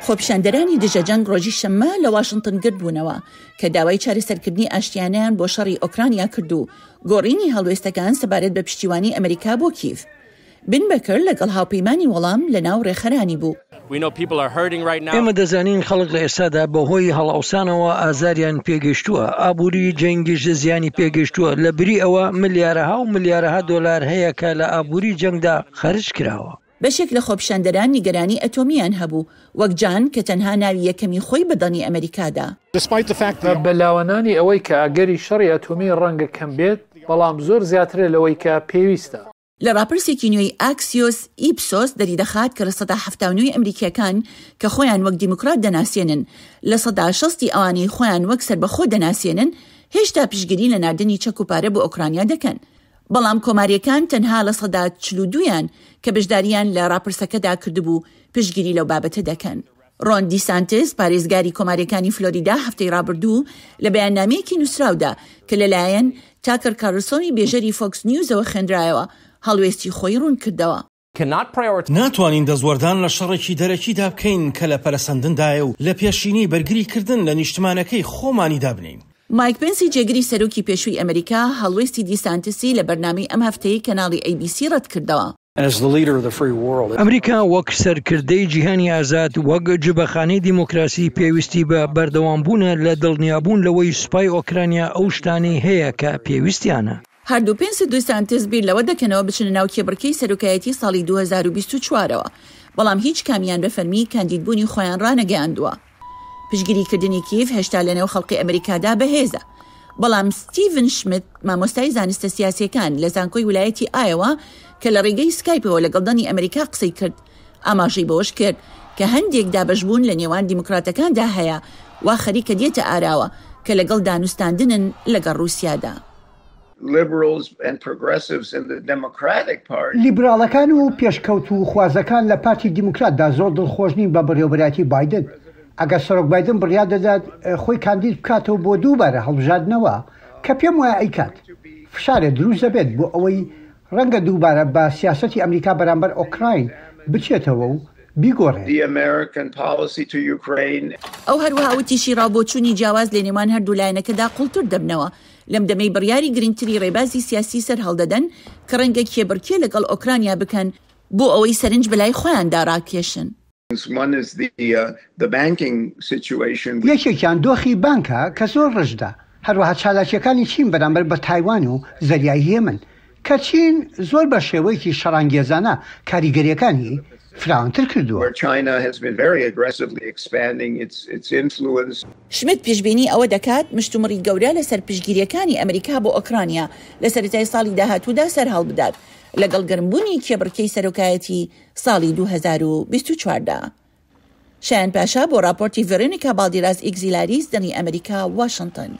خۆپیشاندەرانی دژە جەنگ ڕۆژی شەممە لە واشنگتن گرت بوونەوە کە داوای چارەسەرکردنی ئاشتیانیان بۆ شەڕی ئۆکرانیا کرد و گۆڕینی هەڵوێستەکان سەبارەت بە پشتیوانی ئەمریکا بۆ کیف. بن بەکر لەگەڵ هاوپەیمانی وەڵام لە ناو ڕێخەرانی بوو. ئێمە دەزانین خەڵک لە ئێستادا بەهۆی هەڵاوسانەوە ئازاریان پێگەشتووە، ئابووری جەنگیش زیانی پێگەشتووە، لە بری ئەوە ملیارەها و ملیارەها دۆلار هەیە کە لە ئابووری جەنگدا خەرج کراوە. بەشێک لە خۆپیشاندەران نیگەرانی ئەتۆمیان هەبوو، وەک جان کە تەنها ناوی یەکەمی خۆی بەدڵنی ئەمریکادا. بەلاوانانی ئەوەی کە ئاگەری شەڕی ئەتۆمی ڕەنگە کەم بێت، بەڵام زۆر زیاترە لەوەی کە پێویستە. لە راپرسێکی نوێی ئاکسیۆس ئیپسۆس دەری دەخات کە لە 79 ئەمریکیەکان کە خۆیان وەک دیموکرات دەناسێنن لە 60 ئەوانەی خۆیان وەک سەربەخۆ دەناسێنن هێشتا پشگیری لە ناردنی چەک و پارە بۆ ئۆکرانیا دەکەن. بەڵام کۆماریەکان تەنها لە 42 کە بەشداریان لە راپرسەکەدا کردبوو پشگیری لەو بابەتە دەکەن. ڕۆن دیسانتس پارێزگاری کۆماریەکانی فلۆریدا هەفتەی ڕابردوو لە بەیاننامەیەکی نووسراودا کە لەلایەن تاکر کارلسۆنی بێژەری فۆکس نیوزەوە خوێندرایەوە هەڵوێستی خۆی ڕوون کردەوە. ناتوانین دەزوەردان لە شەڕێکی دەرەکیدا بکەین کە لە پەرەسەندندایە و لە پێشینی بەرگریکردن لە نیشتمانەکەی خۆمانی دابنین. مایک پنسی جێگری سەرۆکی پێشووی ئەمریکا هەڵوێستی دیسانتسی لە بەرنامەی ئەم هەفتەیە کەناڵی ABC ڕەت کردەوە. ئەمریکا وەک سەرکردەی جیهانی ئازاد وەک جبەخانەی دیموکراسی پێویستی بە بەردەوامبوونە لە دڵنیابوون لەوەی سوپای ئۆکرانیا ئەو شتانی هەیە کە پێویستیانە. هەردوو پێنس دیسانتس بیر لەوە دەکەنەوە بچنە ناو کێبڕکەی سەرۆکایەتی ساڵی 2024ەوە، بەڵام هیچ کامیان بە فەرمی کاندیدبوونی خۆیان ڕانەگەیاندووە. پشگیریکردنی کیف هێشتا لەنێو خەڵقی ئەمریکادا بەهێزە، بەڵام ستیڤن شمت مامۆستای زانستە سیاسیەکان لە زانکۆی ویلایەتی ئایەوە کە لە ڕێگەی سکایپەوە لە گەڵدانی ئەمریکا قسەی کرد ئاماژەی بەوەش کرد کە هەندێک دابەشبوون لە نێوان دیموکراتەکاندا هەیە وا خەریکە دێتە ئاراوە کە لەگەڵ دانوستاندنن لەگەڵ رووسیادا. لیبراڵەکان و پێشکەوت و خوازەکان لە پارتی دیموکراتدا زۆر دڵخۆش نین بە بەڕێوەبەراتی بایدن. ئەگەر سەرۆک بایدن بڕیار دەدات خۆی کاندید بکاتەوە بۆ دووبارە هەڵبژاردنەوە کە پێم وایە ئەیکات فشارێ دروست دەبێت بۆ ئەوەی ڕەنگە دووبارە بە سیاسەتی ئەمریکا بەرامبەر ئۆکراین بچێتەوە و بیگۆڕێت. ئەو هەروەها وتیشی ڕابۆچوونی جیاواز لە نێوان هەردوو لایەنەکەدا قوڵتر دەبنەوە لەم دەمەی بڕیاری گرنگتری ڕێبازی سیاسی سەر هەڵدەدەن کە ڕەنگە کێبڕکێ لەگەڵ ئۆکرانیا بکەن بۆ ئەوەی سەرنج بەلای خۆیاندا ڕاکێشن. یەکێکیان دۆخی بانکە کە زۆر ڕژدا، هەروەها چالاکیەکانی چین بەرامبەر بە تایوان و زەریای هێمن کە چین زۆر بە شێوەیەکی شەڕانگێزانە کاریگەریەکانی فراوانتر کردووە. شمت پێشبینی ئەوە دەکات مشتومڕی گەورە لەسەر پشگیریەکانی ئەمریکا بۆ ئۆکرانیا لە سەرەتای ساڵی داهاتوودا سەر هەڵبدات لەگەڵ گەرمبوونی کێبڕکەی سەرۆکایەتی ساڵی 2024دا. شایان پاشا بۆ راپۆرتی ڤێرۆنیکا بالدیراز ئیگزیلاریس دەنی ئەمریکا واشنگتن.